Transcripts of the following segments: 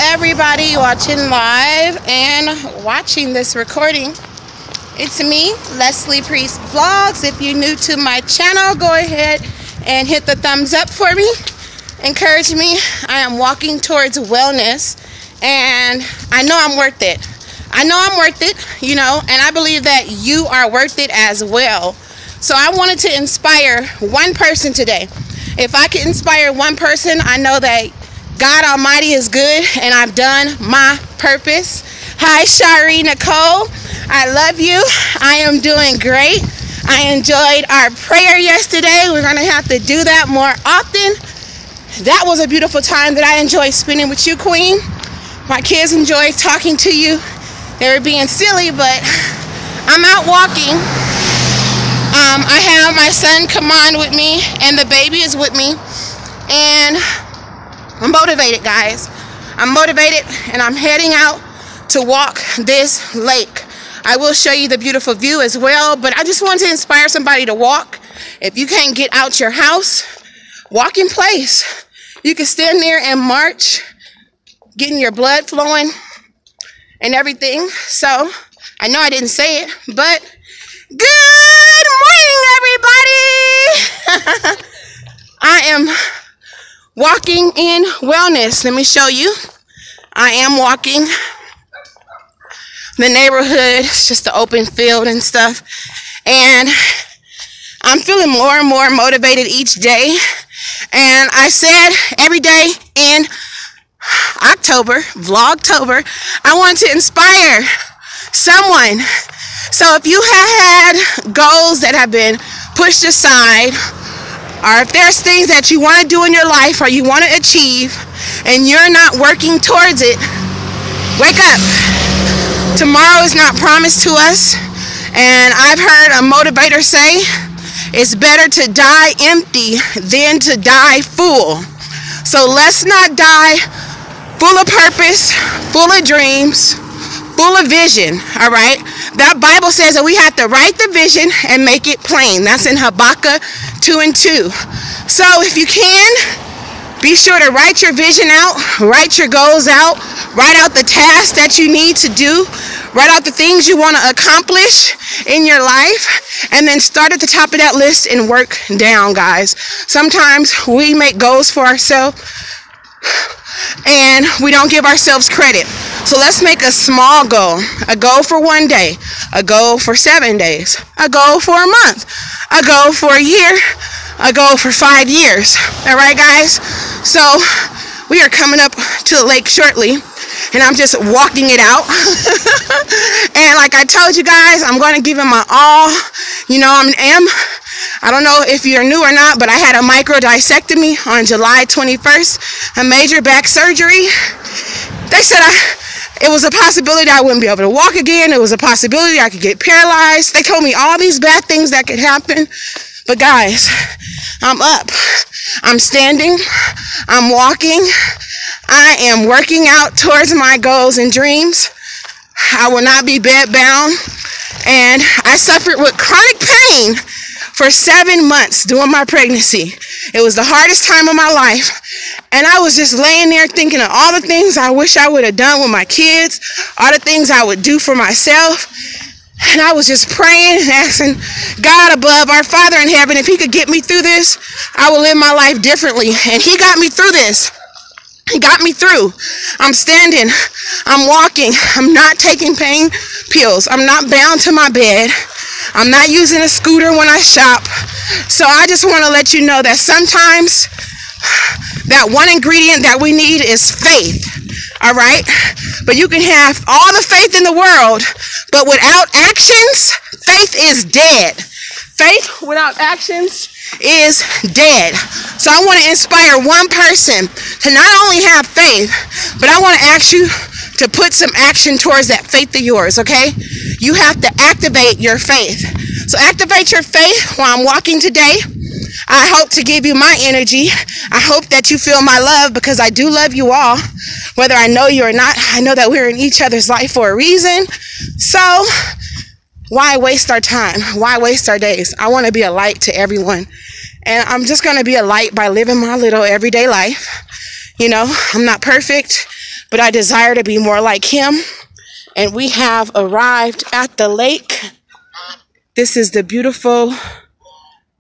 everybody watching live and watching this recording. It's me, Leslie Priest Vlogs. If you're new to my channel, go ahead and hit the thumbs up for me. Encourage me. I am walking towards wellness, and I know I'm worth it. I know I'm worth it, you know, and I believe that you are worth it as well. So I wanted to inspire one person today. If I can inspire one person, I know that God Almighty is good, and I've done my purpose. Hi, Shari Nicole. I love you. I am doing great. I enjoyed our prayer yesterday. We're going to have to do that more often. That was a beautiful time that I enjoyed spending with you, Queen. My kids enjoyed talking to you. They were being silly, but I'm out walking. I have my son Kaman with me, and the baby is with me. And I'm motivated, guys. I'm motivated, and I'm heading out to walk this lake. I will show you the beautiful view as well, but I just want to inspire somebody to walk. If you can't get out your house, walk in place. You can stand there and march, getting your blood flowing and everything. So I know I didn't say it, but good morning, everybody. I am walking in wellness. Let me show you. I am walking the neighborhood. It's just the open field and stuff. And I'm feeling more and more motivated each day. And I said every day in October, Vlogtober, I want to inspire someone. So if you have had goals that have been pushed aside, or if there's things that you want to do in your life or you want to achieve and you're not working towards it, wake up. Tomorrow is not promised to us. And I've heard a motivator say, it's better to die empty than to die full. So let's not die full of purpose, full of dreams, full of vision, all right? That Bible says that we have to write the vision and make it plain. That's in Habakkuk 2:2. So if you can, be sure to write your vision out, write your goals out, write out the tasks that you need to do, write out the things you want to accomplish in your life, and then start at the top of that list and work down, guys. Sometimes we make goals for ourselves and we don't give ourselves credit. So let's make a small goal, a goal for one day, a goal for 7 days, a goal for a month, a goal for a year, a goal for 5 years. All right, guys? So we are coming up to the lake shortly, and I'm just walking it out. And like I told you guys, I'm going to give it my all. You know, I don't know if you're new or not, but I had a microdiscectomy on July 21st, a major back surgery. They said it was a possibility I wouldn't be able to walk again. It was a possibility I could get paralyzed. They told me all these bad things that could happen. But guys, I'm up. I'm standing. I'm walking. I am working out towards my goals and dreams. I will not be bedbound. And I suffered with chronic pain for 7 months during my pregnancy. It was the hardest time of my life. And I was just laying there thinking of all the things I wish I would have done with my kids, all the things I would do for myself. And I was just praying and asking God above, our Father in heaven, if he could get me through this, I will live my life differently. And he got me through this. He got me through. I'm standing. I'm walking. I'm not taking pain pills. I'm not bound to my bed. I'm not using a scooter when I shop. So I just want to let you know that sometimes that one ingredient that we need is faith. All right? But you can have all the faith in the world, but without actions, faith is dead. Faith without actions is dead. So I want to inspire one person to not only have faith, but I want to ask you to put some action towards that faith of yours, okay? You have to activate your faith. So activate your faith while I'm walking today. I hope to give you my energy. I hope that you feel my love, because I do love you all. Whether I know you or not, I know that we're in each other's life for a reason. So why waste our time? Why waste our days? I want to be a light to everyone. And I'm just going to be a light by living my little everyday life. You know, I'm not perfect, but I desire to be more like him. And we have arrived at the lake. This is the beautiful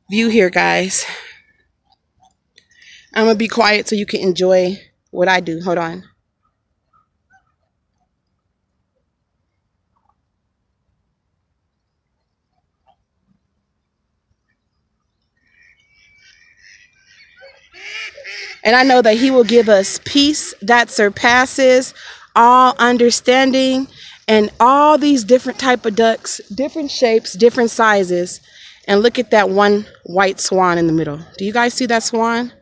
view here, guys. I'm going to be quiet so you can enjoy what I do. Hold on. And I know that he will give us peace that surpasses all understanding, and all these different type of ducks, different shapes, different sizes. And look at that one white swan in the middle. Do you guys see that swan?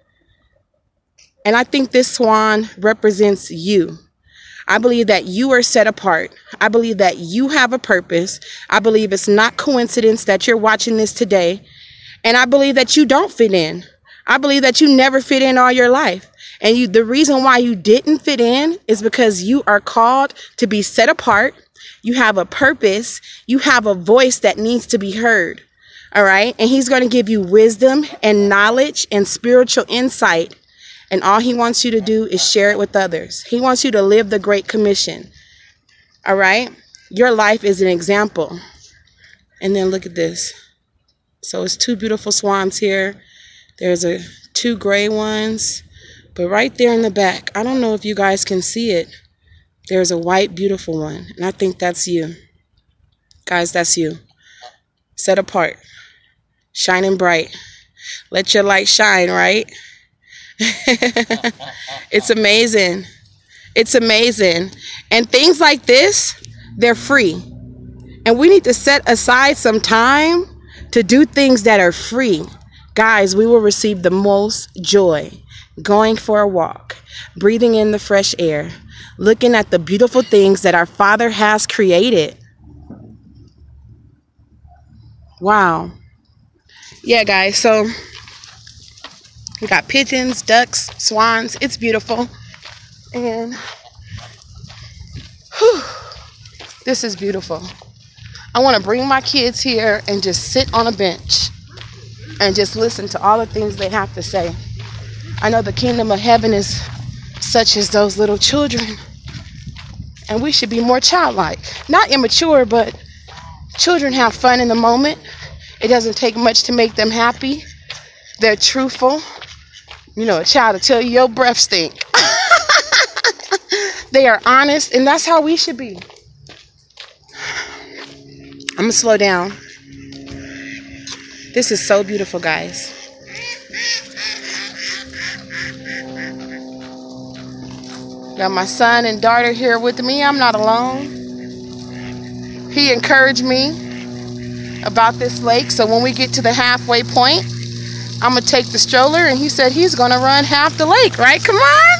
And I think this swan represents you. I believe that you are set apart. I believe that you have a purpose. I believe it's not coincidence that you're watching this today. And I believe that you don't fit in. I believe that you never fit in all your life. And the reason why you didn't fit in is because you are called to be set apart. You have a purpose. You have a voice that needs to be heard. All right. And he's going to give you wisdom and knowledge and spiritual insight. And all he wants you to do is share it with others. He wants you to live the Great Commission. All right. Your life is an example. And then look at this. So it's two beautiful swans here. There's two gray ones, but right there in the back, I don't know if you guys can see it. There's a white, beautiful one, and I think that's you. Guys, that's you. Set apart, shining bright. Let your light shine, right? It's amazing. It's amazing. And things like this, they're free. And we need to set aside some time to do things that are free. Guys, we will receive the most joy going for a walk, breathing in the fresh air, looking at the beautiful things that our Father has created. Wow. Yeah, guys, so we got pigeons, ducks, swans. It's beautiful. And whew, this is beautiful. I want to bring my kids here and just sit on a bench and just listen to all the things they have to say. I know the kingdom of heaven is such as those little children. And we should be more childlike. Not immature, but children have fun in the moment. It doesn't take much to make them happy. They're truthful. You know, a child will tell you your breath stink. They are honest, and that's how we should be. I'm going to slow down. This is so beautiful, guys. Got my son and daughter here with me. I'm not alone. He encouraged me about this lake. So when we get to the halfway point, I'm going to take the stroller. And he said he's going to run half the lake, right? Come on.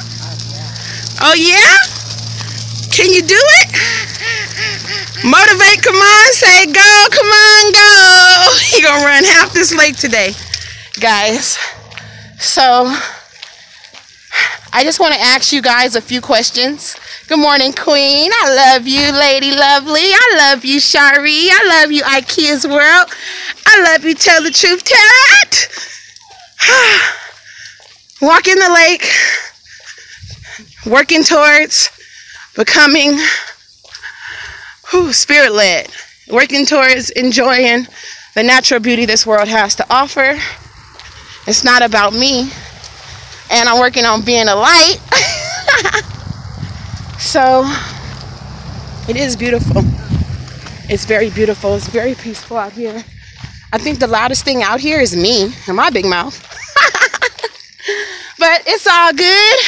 Oh, yeah? Can you do it? Motivate, come on, say go, come on, go. He gonna run half this lake today, guys. So I just want to ask you guys a few questions. Good morning, Queen. I love you, Lady Lovely. I love you, Shari. I love you, IKEA's World. I love you, Tell the Truth, Tarot. Walk in the lake, working towards becoming spirit-led, working towards enjoying the natural beauty this world has to offer. It's not about me, and I'm working on being a light. So it is beautiful. It's very beautiful. It's very peaceful out here. I think the loudest thing out here is me and my big mouth. But it's all good.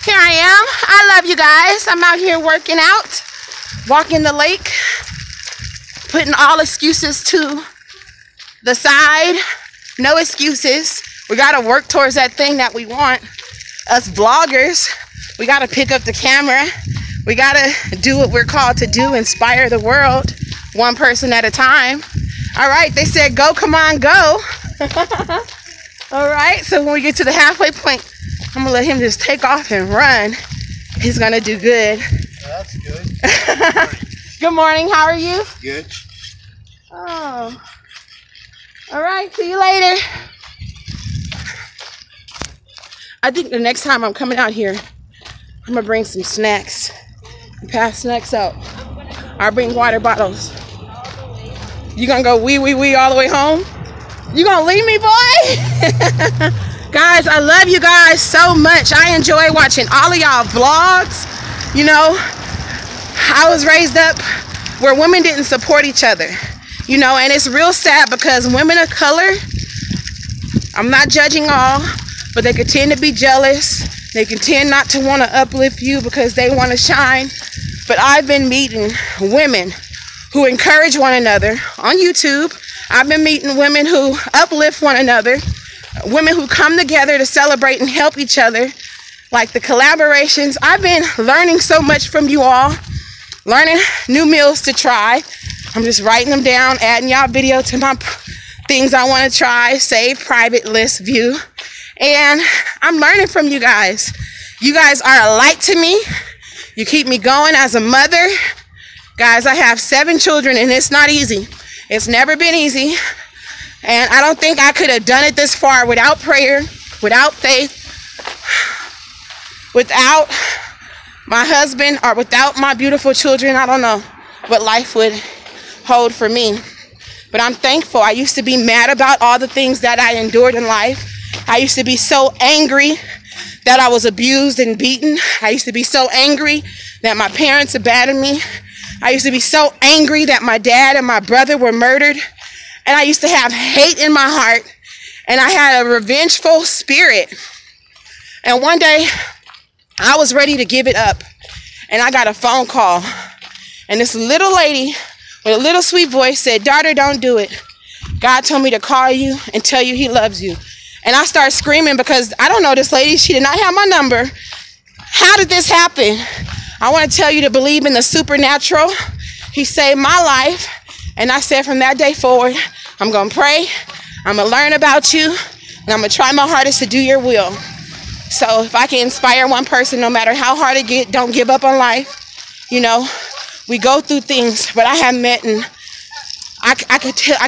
Here I am. I love you guys. I'm out here working out, walking the lake, putting all excuses to the side. No excuses. We got to work towards that thing that we want. Us vloggers, we got to pick up the camera. We got to do what we're called to do, inspire the world, one person at a time. All right, they said go, come on, go. All right, so when we get to the halfway point, I'm going to let him just take off and run. He's going to do good. That's good. Good morning. How are you? Good. Oh. All right. See you later. I think the next time I'm coming out here, I'm gonna bring some snacks and pass snacks out. I'll bring water bottles. You gonna go wee all the way home? You gonna leave me, boy? Guys, I love you guys so much. I enjoy watching all of y'all vlogs. You know, I was raised up where women didn't support each other. You know, and it's real sad because women of color, I'm not judging all, but they can tend to be jealous. They can tend not to want to uplift you because they want to shine. But I've been meeting women who encourage one another on YouTube. I've been meeting women who uplift one another, women who come together to celebrate and help each other, like the collaborations. I've been learning so much from you all, learning new meals to try. I'm just writing them down, adding y'all video to my things I want to try, save, private, list, view. And I'm learning from you guys. You guys are a light to me. You keep me going as a mother. Guys, I have 7 children and it's not easy. It's never been easy. And I don't think I could have done it this far without prayer, without faith, without my husband, or without my beautiful children. I don't know what life would hold for me. But I'm thankful. I used to be mad about all the things that I endured in life. I used to be so angry that I was abused and beaten. I used to be so angry that my parents abandoned me. I used to be so angry that my dad and my brother were murdered. And I used to have hate in my heart. And I had a revengeful spirit. And one day, I was ready to give it up. And I got a phone call. And this little lady with a little sweet voice said, "Daughter, don't do it. God told me to call you and tell you he loves you." And I started screaming because I don't know this lady. She did not have my number. How did this happen? I want to tell you to believe in the supernatural. He saved my life. And I said from that day forward, I'm going to pray. I'm going to learn about you. And I'm going to try my hardest to do your will. So if I can inspire one person, no matter how hard it gets, don't give up on life. You know, we go through things, but I have met, and I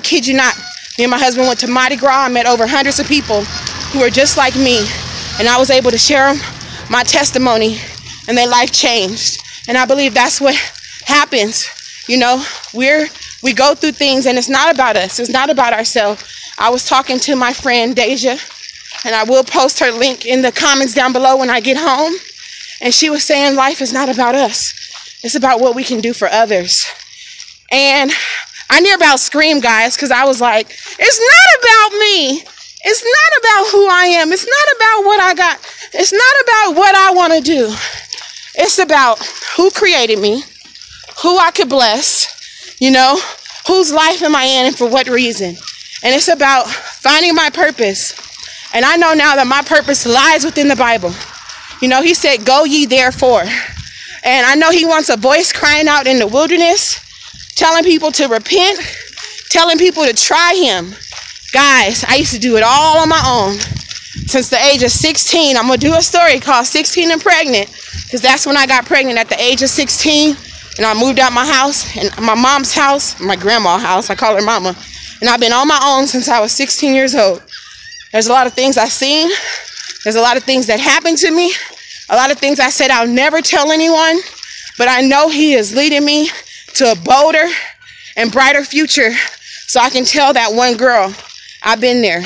kid you not, me and my husband went to Mardi Gras. I met over hundreds of people who were just like me. And I was able to share them my testimony, and their life changed. And I believe that's what happens. You know, we go through things, and it's not about us. It's not about ourselves. I was talking to my friend Deja, and I will post her link in the comments down below when I get home. And she was saying life is not about us. It's about what we can do for others. And I near about screamed, guys, because I was like, it's not about me. It's not about who I am. It's not about what I got. It's not about what I want to do. It's about who created me, who I could bless, you know, whose life am I in and for what reason. And it's about finding my purpose. And I know now that my purpose lies within the Bible. You know, he said, "Go ye therefore." And I know he wants a voice crying out in the wilderness, telling people to repent, telling people to try him. Guys, I used to do it all on my own. Since the age of 16, I'm going to do a story called 16 and Pregnant, because that's when I got pregnant, at the age of 16. And I moved out my house, and my mom's house, my grandma's house, I call her mama. And I've been on my own since I was 16 years old. There's a lot of things I've seen. There's a lot of things that happened to me. A lot of things I said I'll never tell anyone. But I know he is leading me to a bolder and brighter future, so I can tell that one girl, I've been there.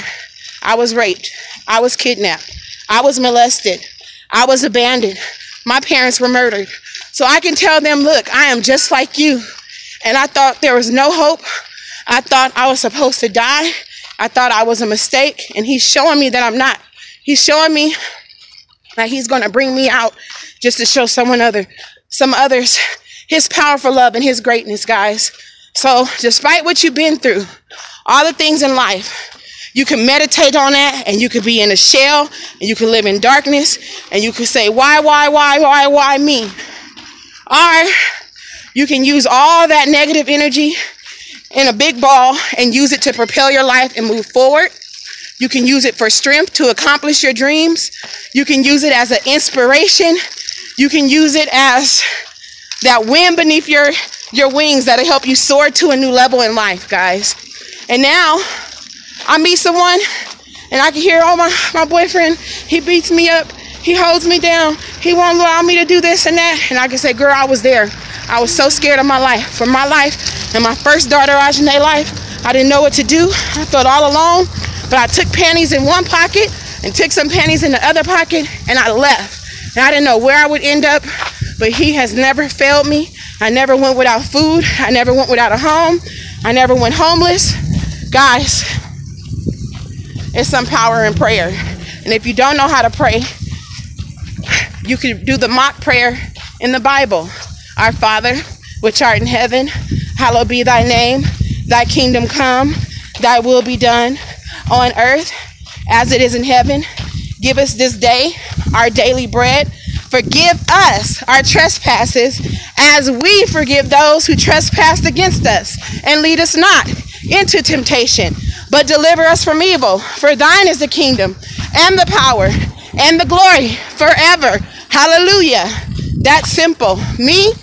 I was raped. I was kidnapped. I was molested. I was abandoned. My parents were murdered. So I can tell them, look, I am just like you. And I thought there was no hope. I thought I was supposed to die. I thought I was a mistake. And he's showing me that I'm not. He's showing me that he's going to bring me out just to show some others his powerful love and his greatness, guys. So despite what you've been through, all the things in life, you can meditate on that, and you could be in a shell, and you can live in darkness, and you can say, why me? Or you can use all that negative energy in a big ball and use it to propel your life and move forward. You can use it for strength to accomplish your dreams. You can use it as an inspiration. You can use it as that wind beneath your wings that'll help you soar to a new level in life, guys. And now I meet someone And I can hear, oh, my boyfriend, he beats me up. He holds me down. He won't allow me to do this and that. And I can say, girl, I was there. I was so scared of my life. For my life and my first daughter, Ajane life, I didn't know what to do. I felt all alone. But I took panties in one pocket and took some panties in the other pocket, and I left. And I didn't know where I would end up, but he has never failed me. I never went without food. I never went without a home. I never went homeless. Guys, it's some power in prayer. And if you don't know how to pray, you can do the mock prayer in the Bible. Our Father, which art in heaven, hallowed be thy name. Thy kingdom come, thy will be done on earth as it is in heaven. Give us this day our daily bread. Forgive us our trespasses as we forgive those who trespass against us. And lead us not into temptation, but deliver us from evil. For thine is the kingdom and the power and the glory forever. Hallelujah. That's simple. Me,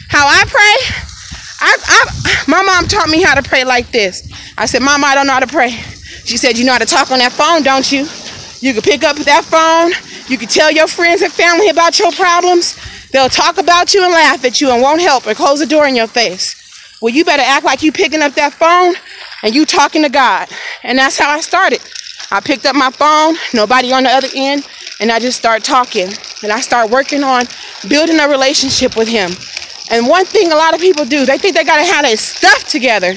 how I pray, my mom taught me how to pray like this. I said, Mama, I don't know how to pray. She said, you know how to talk on that phone, don't you? You can pick up that phone. You can tell your friends and family about your problems. They'll talk about you and laugh at you and won't help or close the door in your face. Well, you better act like you picking up that phone and you talking to God. And that's how I started. I picked up my phone, nobody on the other end, and I just started talking. And I started working on building a relationship with him. And one thing a lot of people do, they think they got to have their stuff together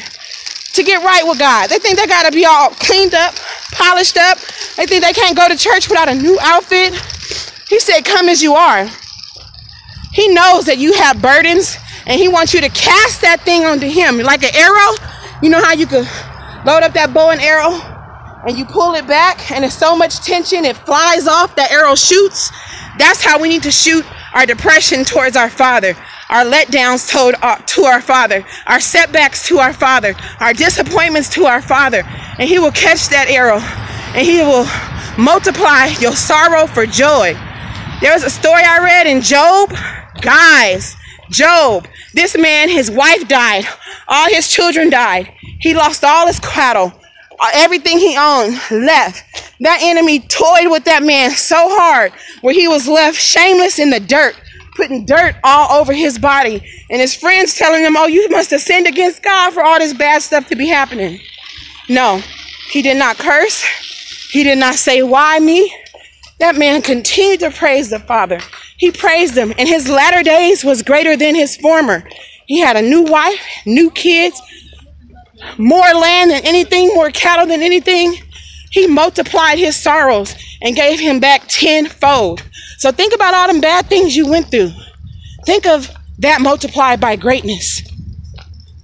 to get right with God. They think they got to be all cleaned up, polished up. They think they can't go to church without a new outfit. He said, come as you are. He knows that you have burdens, and he wants you to cast that thing onto him. Like an arrow, you know how you could load up that bow and arrow, and you pull it back, and there's so much tension, it flies off, that arrow shoots. That's how we need to shoot our depression towards our Father, our letdowns to our Father, our setbacks to our Father, our disappointments to our Father. And he will catch that arrow, and he will multiply your sorrow for joy. There's a story I read in Job. Guys, Job, this man, his wife died. All his children died. He lost all his cattle. Everything he owned left. That enemy toyed with that man so hard where he was left shameless in the dirt, putting dirt all over his body. And his friends telling him, oh, you must have sinned against God for all this bad stuff to be happening. No, he did not curse. He did not say, why me? That man continued to praise the Father. He praised him, and his latter days was greater than his former. He had a new wife, new kids, more land than anything, more cattle than anything. He multiplied his sorrows and gave him back tenfold. So think about all them bad things you went through. Think of that multiplied by greatness.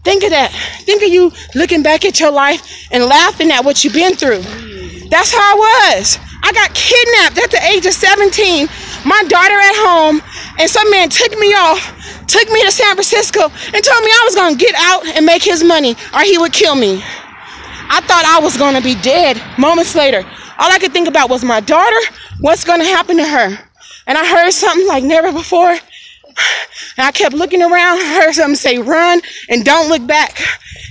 Think of that. Think of you looking back at your life and laughing at what you've been through. That's how I was. I got kidnapped at the age of 17. My daughter at home, and some man took me to San Francisco and told me I was going to get out and make his money or he would kill me. I thought I was going to be dead moments later. All I could think about was my daughter, what's going to happen to her. And I heard something like never before. And I kept looking around. I heard something say, run and don't look back.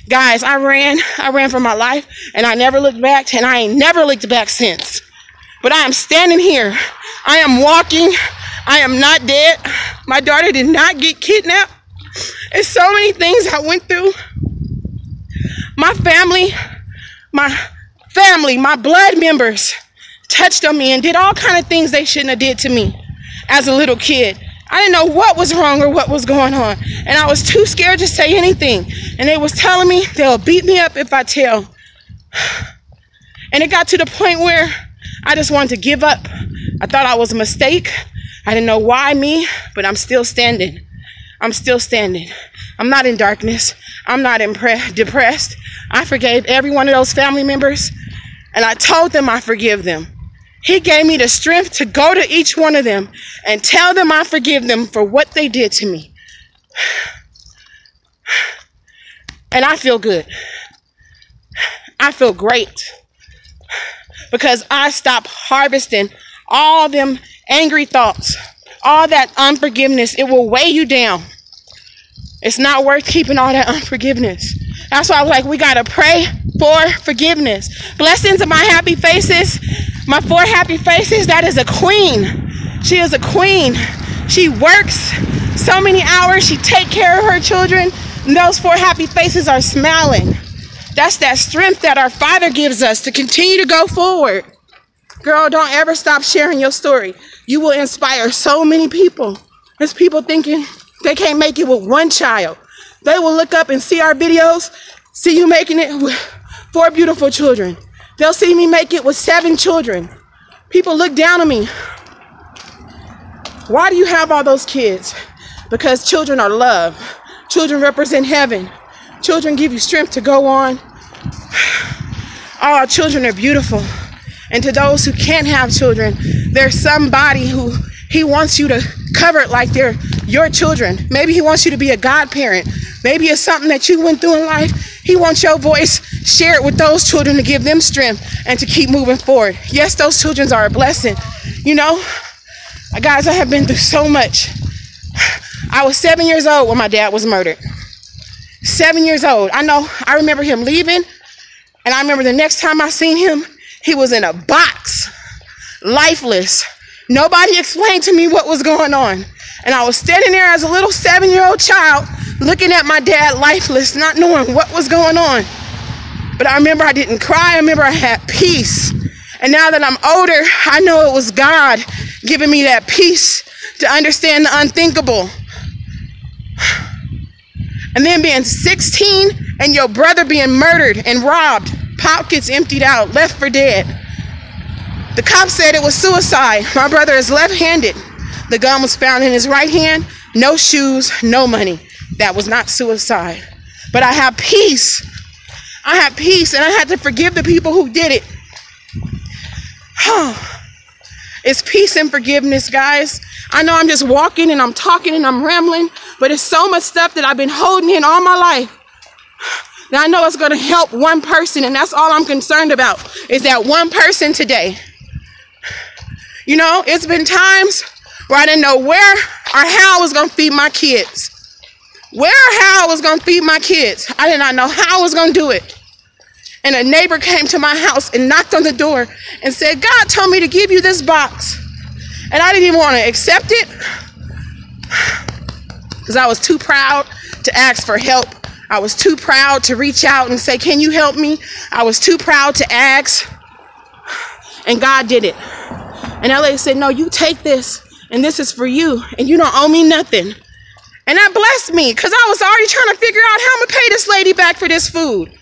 Guys, I ran for my life, and I never looked back, and I ain't never looked back since. But I am standing here. I am walking. I am not dead. My daughter did not get kidnapped. There's so many things I went through. My family, my blood members touched on me and did all kind of things they shouldn't have did to me as a little kid. I didn't know what was wrong or what was going on. And I was too scared to say anything. And they was telling me they'll beat me up if I tell. And it got to the point where I just wanted to give up. I thought I was a mistake. I didn't know why me, but I'm still standing. I'm still standing. I'm not in darkness. I'm not depressed. I forgave every one of those family members, and I told them I forgive them. He gave me the strength to go to each one of them and tell them I forgive them for what they did to me. And I feel good. I feel great. Because I stopped harvesting all them angry thoughts, all that unforgiveness. It will weigh you down. It's not worth keeping all that unforgiveness. That's why I was like, we got to pray for forgiveness. Blessings of my happy faces, my 4 happy faces. That is a queen. She is a queen. She works so many hours. She takes care of her children. And those 4 happy faces are smiling. That's that strength that our Father gives us to continue to go forward. Girl, don't ever stop sharing your story. You will inspire so many people. There's people thinking they can't make it with 1 child. They will look up and see our videos, see you making it with 4 beautiful children. They'll see me make it with 7 children. People look down on me. Why do you have all those kids? Because children are love. Children represent heaven. Children give you strength to go on. All our children are beautiful. And to those who can't have children, there's somebody who he wants you to cover it like they're your children. Maybe he wants you to be a godparent. Maybe it's something that you went through in life. He wants your voice shared with those children to give them strength and to keep moving forward. Yes, those children are a blessing. You know, guys, I have been through so much. I was 7 years old when my dad was murdered. 7 years old. I remember him leaving, and I remember the next time I seen him, he was in a box, lifeless. Nobody explained to me what was going on. And I was standing there as a little 7-year-old child, looking at my dad lifeless, not knowing what was going on. But I remember I didn't cry. I remember I had peace. And now that I'm older, I know it was God giving me that peace to understand the unthinkable. And then being 16 and your brother being murdered and robbed, pockets emptied out, left for dead. The cops said it was suicide. My brother is left-handed. The gun was found in his right hand. No shoes, no money. That was not suicide. But I have peace. I have peace, and I had to forgive the people who did it. It's peace and forgiveness, guys. I know I'm just walking and I'm talking and I'm rambling, but it's so much stuff that I've been holding in all my life. Now I know it's going to help one person, and that's all I'm concerned about, is that one person today. You know, it's been times where I didn't know where or how I was going to feed my kids. Where or how I was going to feed my kids. I did not know how I was going to do it. And a neighbor came to my house and knocked on the door and said, God told me to give you this box. And I didn't even want to accept it because I was too proud to ask for help. I was too proud to reach out and say, can you help me? I was too proud to ask. And God did it. And that lady said, no, you take this, and this is for you, and you don't owe me nothing. And that blessed me because I was already trying to figure out how I'm going to pay this lady back for this food.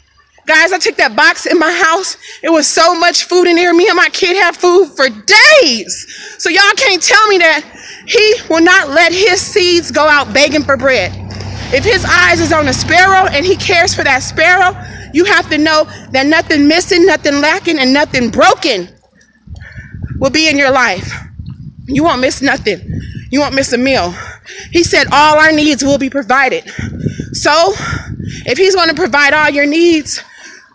Guys, I took that box in my house. It was so much food in there. Me and my kid have food for days. So y'all can't tell me that he will not let his seeds go out begging for bread. If his eyes is on a sparrow and he cares for that sparrow, you have to know that nothing missing, nothing lacking, and nothing broken will be in your life. You won't miss nothing. You won't miss a meal. He said all our needs will be provided. So if he's going to provide all your needs,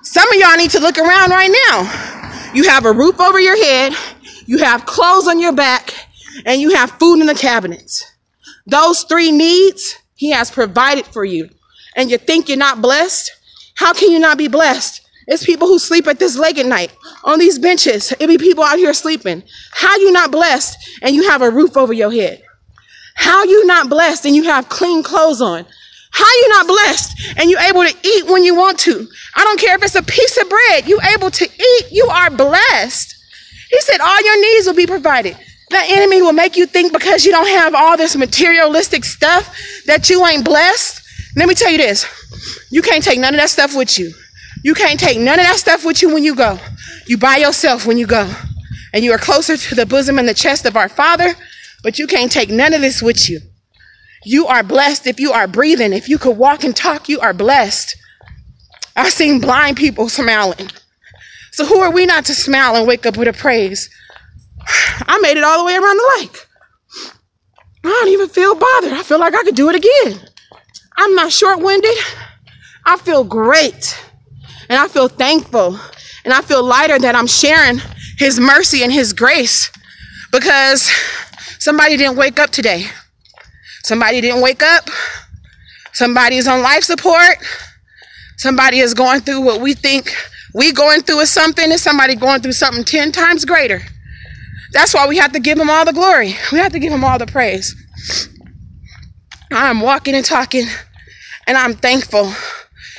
some of y'all need to look around right now. You have a roof over your head, you have clothes on your back, and you have food in the cabinets. Those 3 needs he has provided for you. And you think you're not blessed? How can you not be blessed? It's people who sleep at this lake at night on these benches. It be people out here sleeping. How you not blessed and you have a roof over your head? How you not blessed and you have clean clothes on? How you not blessed and you able to eat when you want to? I don't care if it's a piece of bread. You able to eat. You are blessed. He said all your needs will be provided. The enemy will make you think because you don't have all this materialistic stuff that you ain't blessed. Let me tell you this. You can't take none of that stuff with you. You can't take none of that stuff with you when you go. You by yourself when you go. And you are closer to the bosom and the chest of our Father, but you can't take none of this with you. You are blessed if you are breathing. If you could walk and talk, you are blessed. I've seen blind people smiling. So who are we not to smile and wake up with a praise? I made it all the way around the lake. I don't even feel bothered. I feel like I could do it again. I'm not short-winded. I feel great. And I feel thankful. And I feel lighter that I'm sharing his mercy and his grace because somebody didn't wake up today. Somebody didn't wake up. Somebody is on life support. Somebody is going through what we think We going through something and somebody going through something 10 times greater. That's why we have to give him all the glory. We have to give him all the praise. I'm walking and talking, and I'm thankful.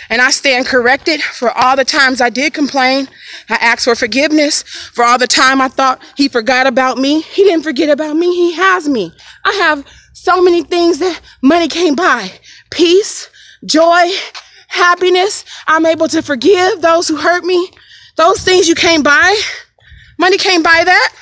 And I stand corrected for all the times I did complain. I asked for forgiveness for all the time I thought he forgot about me. He didn't forget about me. He has me. I have so many things that money can't buy. Peace, joy, happiness. I'm able to forgive those who hurt me. Those things you can't buy. Money can't buy that.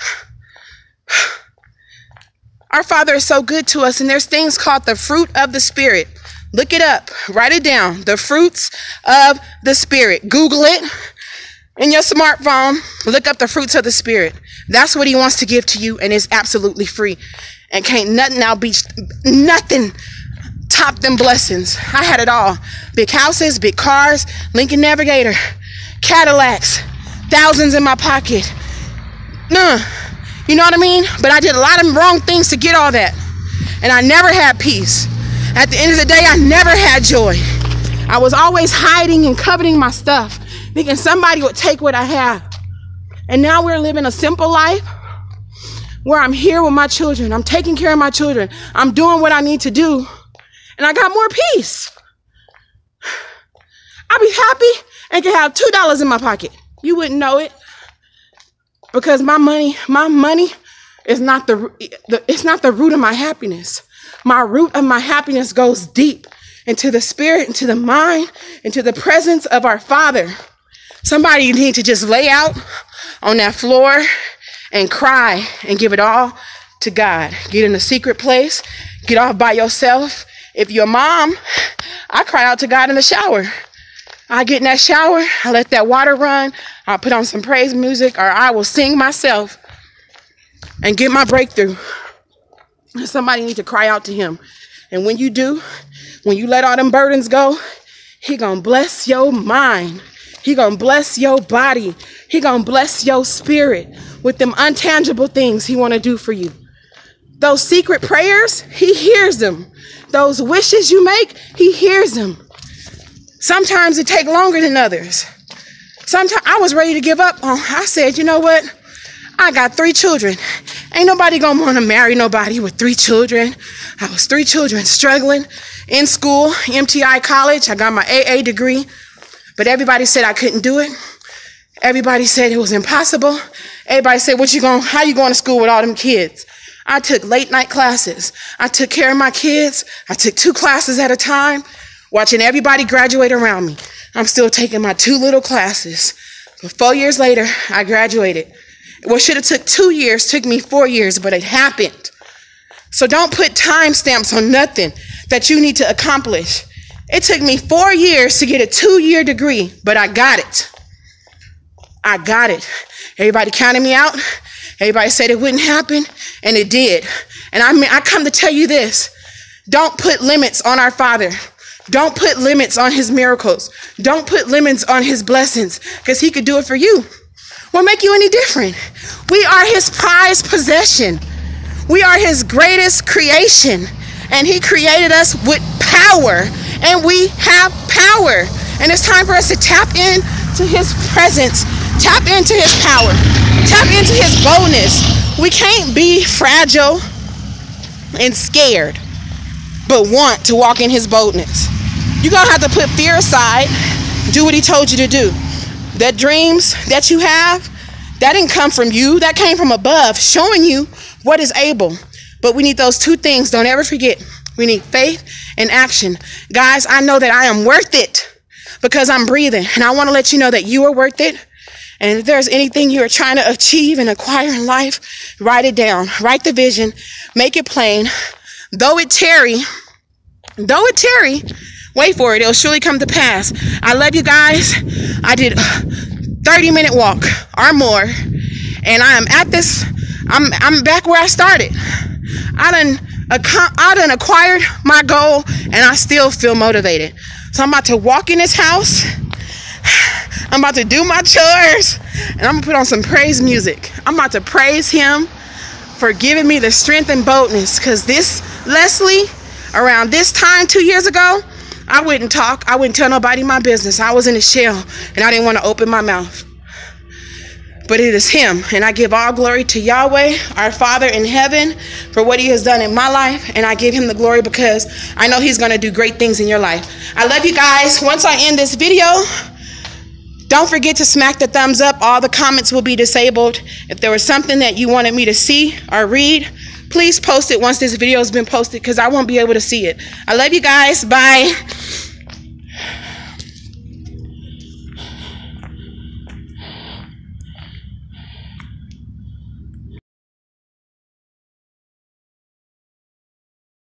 Our Father is so good to us, and there's things called the fruit of the Spirit. Look it up. Write it down. The fruits of the Spirit. Google it in your smartphone. Look up the fruits of the Spirit. That's what he wants to give to you, and it's absolutely free. And can't nothing top them blessings. I had it all. Big houses, big cars, Lincoln Navigator, Cadillacs, thousands in my pocket. You know what I mean? But I did a lot of wrong things to get all that. And I never had peace. At the end of the day, I never had joy. I was always hiding and coveting my stuff, thinking somebody would take what I have. And now we're living a simple life where I'm here with my children. I'm taking care of my children. I'm doing what I need to do. And I got more peace. I'll be happy and can have $2 in my pocket. You wouldn't know it. Because my money is not it's not the root of my happiness. My root of my happiness goes deep into the spirit, into the mind, into the presence of our Father. Somebody need to just lay out on that floor and cry and give it all to God. Get in a secret place. Get off by yourself. If you're a mom, I cry out to God in the shower. I get in that shower. I let that water run. I put on some praise music, or I will sing myself and get my breakthrough. Somebody needs to cry out to him. And when you do, when you let all them burdens go, he gonna bless your mind. He gonna bless your body. He gonna bless your spirit with them untangible things he wanna do for you. Those secret prayers, he hears them. Those wishes you make, he hears them. Sometimes it takes longer than others. Sometimes I was ready to give up. I said, you know what? I got 3 children. Ain't nobody gonna want to marry nobody with 3 children. I was 3 children struggling in school, MTI college. I got my AA degree, but everybody said I couldn't do it. Everybody said it was impossible. Everybody said, how you going to school with all them kids? I took late night classes. I took care of my kids. I took 2 classes at a time, watching everybody graduate around me. I'm still taking my 2 little classes. But 4 years later, I graduated. What should have took 2 years took me 4 years, but it happened. So don't put time stamps on nothing that you need to accomplish. It took me 4 years to get a 2-year degree, but I got it. I got it. Everybody counted me out. Everybody said it wouldn't happen, and it did. And I come to tell you this. Don't put limits on our Father. Don't put limits on his miracles. Don't put limits on his blessings, because he could do it for you. What make you any different? We are his prized possession. We are his greatest creation, and he created us with power, and we have power. And it's time for us to tap into his presence, tap into his power, tap into his boldness. We can't be fragile and scared, but want to walk in his boldness. You're going to have to put fear aside, do what he told you to do. That dreams that you have, that didn't come from you. That came from above, showing you what is able. But we need those 2 things. Don't ever forget. We need faith and action. Guys, I know that I am worth it because I'm breathing. And I want to let you know that you are worth it. And if there's anything you are trying to achieve and acquire in life, write it down. Write the vision. Make it plain. Though it tarry, wait for it. It'll surely come to pass. I love you guys. I did 30-minute walk or more. And I am at this. I'm back where I started. I done acquired my goal, and I still feel motivated. So I'm about to walk in this house. I'm about to do my chores, and I'm gonna put on some praise music. I'm about to praise him for giving me the strength and boldness, because this Leslie, around this time 2 years ago, I wouldn't talk. I wouldn't tell nobody my business. I was in a shell and I didn't want to open my mouth. But it is him, and I give all glory to Yahweh, our Father in heaven, for what he has done in my life, and I give him the glory because I know he's going to do great things in your life. I love you guys. Once I end this video, don't forget to smack the thumbs up. All the comments will be disabled. If there was something that you wanted me to see or read, please post it once this video has been posted because I won't be able to see it. I love you guys. Bye.